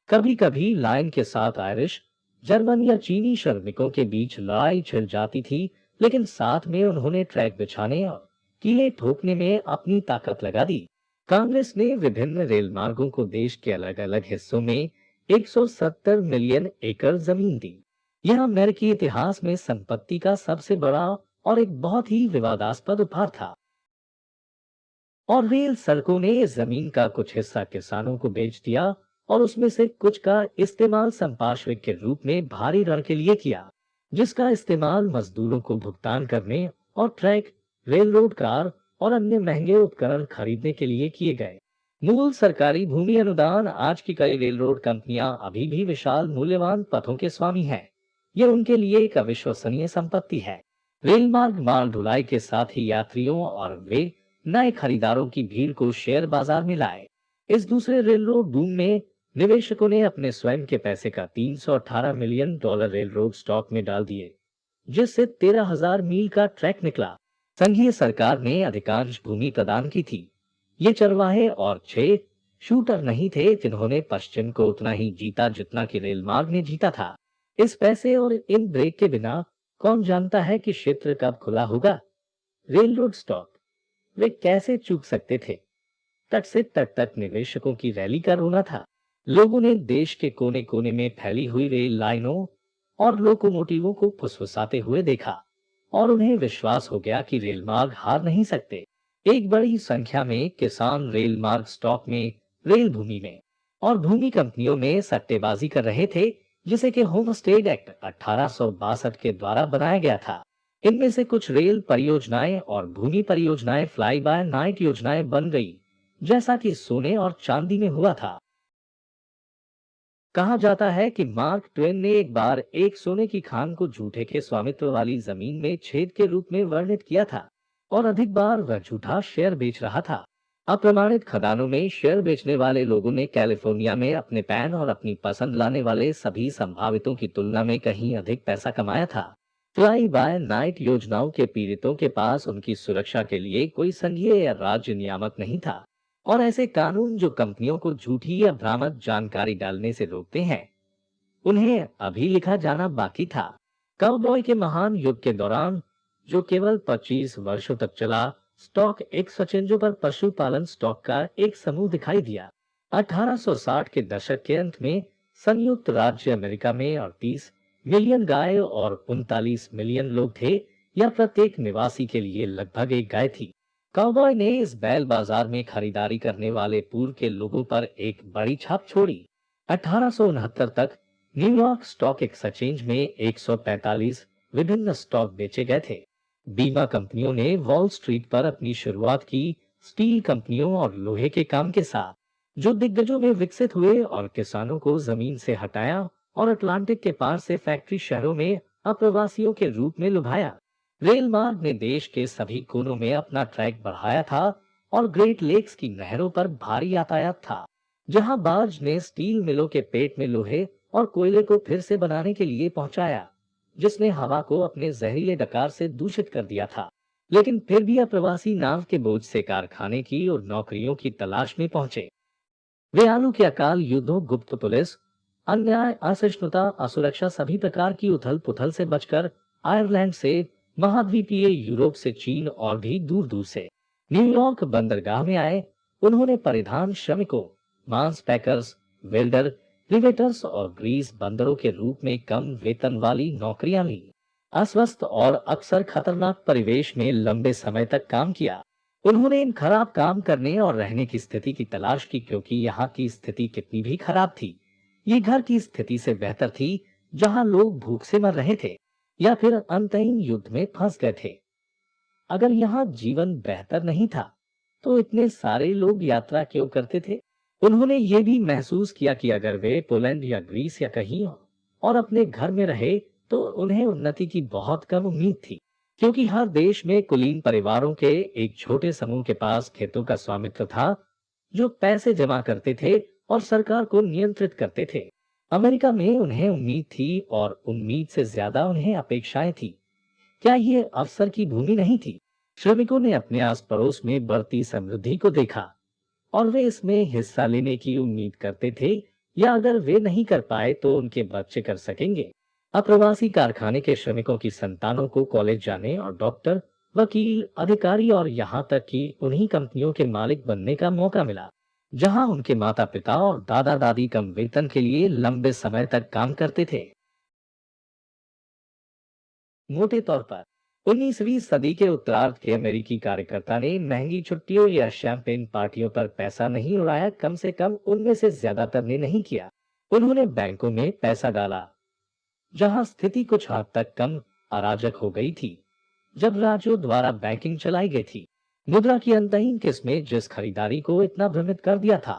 कभी कभी लाइन के साथ आयरिश, जर्मन या चीनी श्रमिकों के बीच लड़ाई छिड़ जाती थी, लेकिन साथ में उन्होंने ट्रैक बिछाने और कीले ठोकने में अपनी ताकत लगा दी। कांग्रेस ने विभिन्न रेल मार्गों को देश के अलग अलग हिस्सों में 170 मिलियन एकड़ जमीन दी। यह अमेरिकी इतिहास में संपत्ति का सबसे बड़ा और एक बहुत ही विवादास्पद उपहार था। और रेल सड़कों ने इस जमीन का कुछ हिस्सा किसानों को बेच दिया और उसमें से कुछ का इस्तेमाल संपार्श्विक के रूप में भारी ऋण के लिए किया, जिसका इस्तेमाल मजदूरों को भुगतान करने और ट्रैक, रेल रोड कार और अन्य महंगे उपकरण खरीदने के लिए किए गए। मूल सरकारी भूमि अनुदान। आज की कई रेल रोड कंपनियां अभी भी विशाल मूल्यवान पथों के स्वामी हैं। यह उनके लिए एक अविश्वसनीय संपत्ति है। रेल मार्ग माल ढुलाई के साथ ही यात्रियों और वे नए खरीदारों की भीड़ को शेयर बाजार में लाए। इस दूसरे रेल रोड बूम में निवेशकों ने अपने स्वयं के पैसे का $318 मिलियन रेल रोड स्टॉक में डाल दिए, जिससे 13,000 मील का ट्रैक निकला। संघीय सरकार ने अधिकांश भूमि प्रदान की थी। ये चरवाहे और 6 शूटर नहीं थे जिन्होंने पश्चिम को उतना ही जीता जितना कि रेल मार्ग ने जीता था। इस पैसे और इन ब्रेक के बिना कौन जानता है कि क्षेत्र कब खुला होगा। रेल रोड स्टॉक वे कैसे चूक सकते थे। तट से तट तक निवेशकों की रैली का रोना था। लोगों ने देश के कोने कोने में फैली हुई रेल लाइनों और लोकोमोटिवों को फुसफुसाते हुए देखा और उन्हें विश्वास हो गया कि रेल मार्ग हार नहीं सकते। एक बड़ी संख्या में किसान रेल मार्ग स्टॉक में, रेल भूमि में और भूमि कंपनियों में सट्टेबाजी कर रहे थे, जिसे कि होमस्टेड एक्ट 1862 के द्वारा बनाया गया था। इनमें से कुछ रेल परियोजनाएं और भूमि परियोजनाएं फ्लाई बाय नाइट योजनाएं बन गई, जैसा कि सोने और चांदी में हुआ था। कहा जाता है कि मार्क ट्वेन ने एक बार एक सोने की खान को झूठे के स्वामित्व वाली जमीन में छेद के रूप में वर्णित किया था और अधिक बार वह झूठा शेयर बेच रहा था। अप्रमाणित खदानों में शेयर बेचने वाले लोगों ने कैलिफोर्निया में अपने पैन और अपनी पसंद लाने वाले सभी संभावितों की तुलना में कहीं अधिक पैसा कमाया था। फ्लाई बाय नाइट योजनाओं के पीड़ितों के पास उनकी सुरक्षा के लिए कोई संघीय या राज्य नियामक नहीं था, और ऐसे कानून जो कंपनियों को झूठी या भ्रामक जानकारी डालने से रोकते हैं, उन्हें अभी लिखा जाना बाकी था। काउबॉय के महान युद्ध के दौरान, जो केवल 25 वर्षों तक चला, स्टॉक एक्सचेंजों पर पशुपालन स्टॉक का एक समूह दिखाई दिया। 1860 के दशक के अंत में संयुक्त राज्य अमेरिका में 38 मिलियन गाय और 39 मिलियन लोग थे, या प्रत्येक निवासी के लिए लगभग एक गाय थी। काउबॉय ने इस बैल बाजार में खरीदारी करने वाले पूर्व के लोगों पर एक बड़ी छाप छोड़ी। 1869 तक न्यूयॉर्क स्टॉक एक्सचेंज में 145 विभिन्न स्टॉक बेचे गए थे। बीमा कंपनियों ने वॉल स्ट्रीट पर अपनी शुरुआत की स्टील कंपनियों और लोहे के काम के साथ, जो दिग्गजों में विकसित हुए और किसानों को जमीन से हटाया और अटलांटिक के पार से फैक्ट्री शहरों में अप्रवासियों के रूप में लुभाया। रेल मार्ग ने देश के सभी कोनों में अपना ट्रैक बढ़ाया था और ग्रेट लेक्स की नहरों पर भारी यातायात था, जहां बार्ज ने स्टील मिलों के पेट में लोहे और कोयले को फिर से बनाने के लिए पहुंचाया, जिसने हवा को अपने जहरीले डकार से दूषित कर दिया था। लेकिन फिर भी अप्रवासी नाव के बोझ से कारखाने की और नौकरियों की तलाश में पहुंचे। वे आलू के अकाल युद्धों, गुप्त पुलिस, अन्याय, असहिष्णुता, असुरक्षा, सभी प्रकार की उथल पुथल से बचकर आयरलैंड से, महाद्वीपीय यूरोप से, चीन और भी दूर दूर से न्यूयॉर्क बंदरगाह में आए। उन्होंने परिधान श्रमिकों, मांस पैकर्स, वेल्डर, रिवेटर्स और ग्रीस बंदरों के रूप में कम वेतन वाली नौकरियां ली। अस्वस्थ और अक्सर खतरनाक परिवेश में लंबे समय तक काम किया। उन्होंने इन खराब काम करने और रहने की स्थिति की तलाश की, क्योंकि यहाँ की स्थिति कितनी भी खराब थी, ये घर की स्थिति से बेहतर थी, जहां लोग भूख से मर रहे थे या फिर अंतहीन युद्ध में फंस गए थे। अगर यहाँ जीवन बेहतर नहीं था, तो इतने सारे लोग यात्रा क्यों करते थे? उन्होंने ये भी महसूस किया कि अगर वे पोलैंड या ग्रीस या कहीं और अपने घर में रहे, तो उन्हें उन्नति की बहुत कम उम्मीद थी, क्योंकि हर देश में कुलीन परिवारों के एक छोटे समूह के पास खेतों का स्वामित्व था, जो पैसे जमा करते थे और सरकार को नियंत्रित करते थे। अमेरिका में उन्हें उम्मीद थी, और उम्मीद से ज्यादा उन्हें अपेक्षाएं थी। क्या ये अवसर की भूमि नहीं थी? श्रमिकों ने अपने आस पड़ोस में बढ़ती समृद्धि को देखा, और वे इसमें हिस्सा लेने की उम्मीद करते थे, या अगर वे नहीं कर पाए तो उनके बच्चे कर सकेंगे। अप्रवासी कारखाने के श्रमिकों की संतानों को कॉलेज जाने और डॉक्टर, वकील, अधिकारी और यहाँ तक कि उन्हीं कंपनियों के मालिक बनने का मौका मिला, जहां उनके माता पिता और दादा दादी कम वेतन के लिए लंबे समय तक काम करते थे। मोटे तौर पर 19वीं सदी के उत्तरार्ध के अमेरिकी कार्यकर्ता ने महंगी छुट्टियों या शैंपेन पार्टियों पर पैसा नहीं उड़ाया, कम से कम उनमें से ज्यादातर ने नहीं किया। उन्होंने बैंकों में पैसा डाला, जहां स्थिति कुछ हद तक कम अराजक हो गई थी जब राज्यों द्वारा बैंकिंग चलाई गई थी। मुद्रा की अंतहीन किस्में जिस खरीदारी को इतना भ्रमित कर दिया था।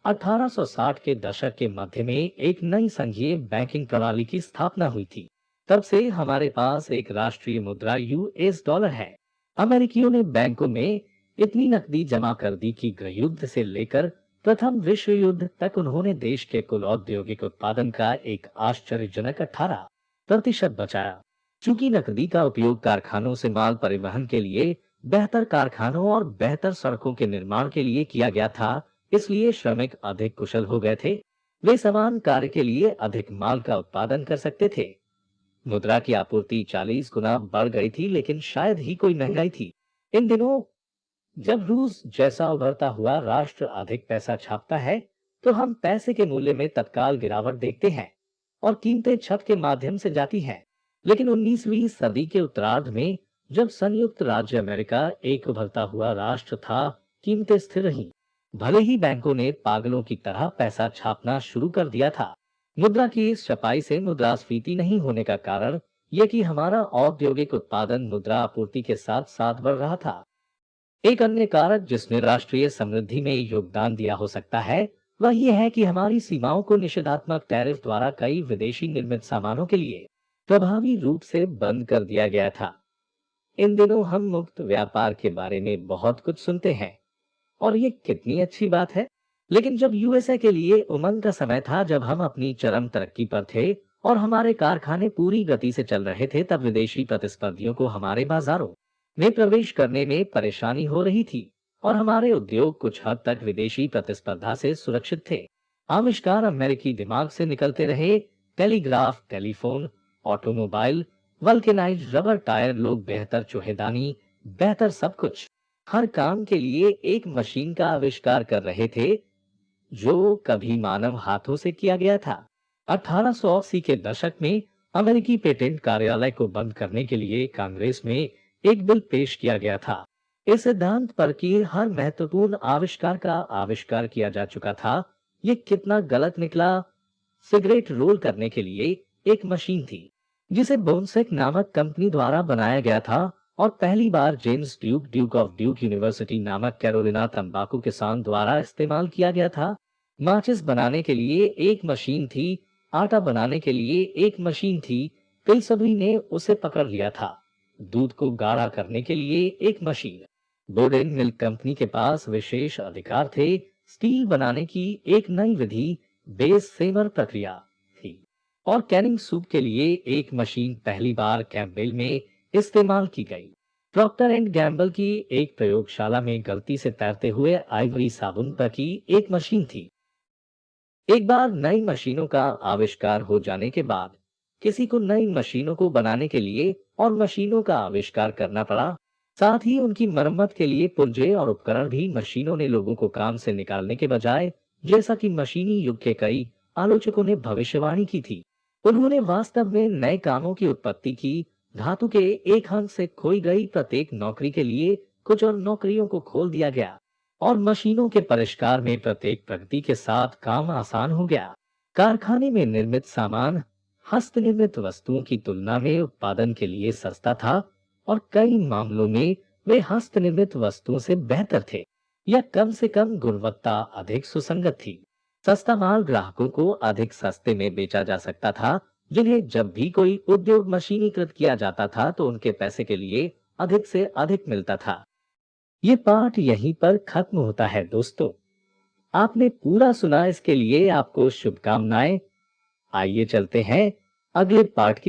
1860 के दशक के मध्य में एक नई संघीय बैंकिंग प्रणाली की स्थापना हुई थी। तब से हमारे पास एक राष्ट्रीय मुद्रा यूएस डॉलर है। अमेरिकियों ने बैंकों में इतनी नकदी जमा कर दी कि गृह युद्ध से लेकर प्रथम विश्व युद्ध तक उन्होंने देश के कुल औद्योगिक उत्पादन का एक आश्चर्यजनक 18% बचाया। चूंकि नकदी का उपयोग कारखानों से माल परिवहन के लिए, बेहतर कारखानों और बेहतर सड़कों के निर्माण के लिए किया गया था, इसलिए श्रमिक अधिक कुशल हो गए थे। वे समान कार्य के लिए अधिक माल का उत्पादन कर सकते थे। मुद्रा की आपूर्ति 40 गुना बढ़ गई थी, लेकिन शायद ही कोई महंगाई थी। इन दिनों जब रूस जैसा उभरता हुआ राष्ट्र अधिक पैसा छापता है, तो हम पैसे के मूल्य में तत्काल गिरावट देखते हैं और कीमतें छत के माध्यम से जाती हैं। लेकिन 19वीं सदी के उत्तरार्ध में, जब संयुक्त राज्य अमेरिका एक उभरता हुआ राष्ट्र था, कीमतें स्थिर रहीं। भले ही बैंकों ने पागलों की तरह पैसा छापना शुरू कर दिया था। मुद्रा की इस छपाई से मुद्रास्फीति नहीं होने का कारण यह कि हमारा औद्योगिक उत्पादन मुद्रा आपूर्ति के साथ साथ बढ़ रहा था। एक अन्य कारक जिसने राष्ट्रीय समृद्धि में योगदान दिया हो सकता है, वह ये है कि हमारी सीमाओं को निषेधात्मक टैरिफ द्वारा कई विदेशी निर्मित सामानों के लिए प्रभावी रूप से बंद कर दिया गया था। इन दिनों हम मुक्त व्यापार के बारे में बहुत कुछ सुनते हैं और ये कितनी अच्छी बात है। लेकिन जब यूएसए के लिए उमंग का समय था, जब हम अपनी चरम तरक्की पर थे और हमारे कारखाने पूरी गति से चल रहे थे, तब विदेशी प्रतिस्पर्धियों को हमारे बाजारों में प्रवेश करने में परेशानी हो रही थी और हमारे उद्योग कुछ हद तक विदेशी प्रतिस्पर्धा से सुरक्षित थे। आविष्कार अमेरिकी दिमाग से निकलते रहे, telegraph, telephone, automobile, vulcanised rubber tyre, लोग बेहतर चूहेदानी, बेहतर सब कुछ, हर काम के लिए एक मशीन का आविष्कार कर रहे थे जो कभी मानव हाथों से किया गया था। 1880 के दशक में अमेरिकी पेटेंट कार्यालय को बंद करने के लिए कांग्रेस में एक बिल पेश किया गया था, इस सिद्धांत पर कि हर महत्वपूर्ण आविष्कार का आविष्कार किया जा चुका था। ये कितना गलत निकला। सिगरेट रोल करने के लिए एक मशीन थी जिसे बोनसेक नामक कंपनी द्वारा बनाया गया था और पहली बार James Duke, Duke of Duke University नामक कैरोलिना तंबाकू किसान द्वारा इस्तेमाल किया गया था। माचिस बनाने के लिए एक मशीन थी, आटा बनाने के लिए एक मशीन थी, कई सभी ने उसे पकड़ लिया था। दूध को गाढ़ा करने के लिए एक मशीन। बोर्डेन मिल्क कंपनी के पास विशेष अधिकार थे। स्टील बनाने की एक नई विधि, बेस सेमर प्रक्रिया थी और कैनिंग सूप के लिए एक मशीन पहली बार कैम्पबेल में इस्तेमाल की गई। प्रॉक्टर एंड गैम्बल की एक प्रयोगशाला में गलती से तैरते हुए आइवरी साबुन पर की एक मशीन थी। एक बार नई मशीनों का आविष्कार हो जाने के बाद किसी को नई मशीनों को बनाने के लिए और मशीनों का आविष्कार करना पड़ा। साथ ही उनकी मरम्मत के लिए पुर्जे और उपकरण भी। मशीनों ने लोगों को काम से निकालने के बजाय, जैसा कि मशीनी युग के कई आलोचकों ने भविष्यवाणी की थी, उन्होंने वास्तव में नए कामों की उत्पत्ति की। धातु के एक अंश से खोई गई प्रत्येक नौकरी के लिए कुछ और नौकरियों को खोल दिया गया और मशीनों के परिष्कार में प्रत्येक प्रगति के साथ काम आसान हो गया। कारखाने में निर्मित सामान हस्तनिर्मित वस्तुओं की तुलना में उत्पादन के लिए सस्ता था और कई मामलों में वे हस्तनिर्मित वस्तुओं से बेहतर थे या कम से कम गुणवत्ता अधिक सुसंगत थी। सस्ता माल ग्राहकों को अधिक सस्ते में बेचा जा सकता था, जिन्हें जब भी कोई उद्योग मशीनीकृत किया जाता था तो उनके पैसे के लिए अधिक से अधिक मिलता था। ये पाठ यहीं पर खत्म होता है दोस्तों। आपने पूरा सुना, इसके लिए आपको शुभकामनाएं। आइए चलते हैं अगले पाठ की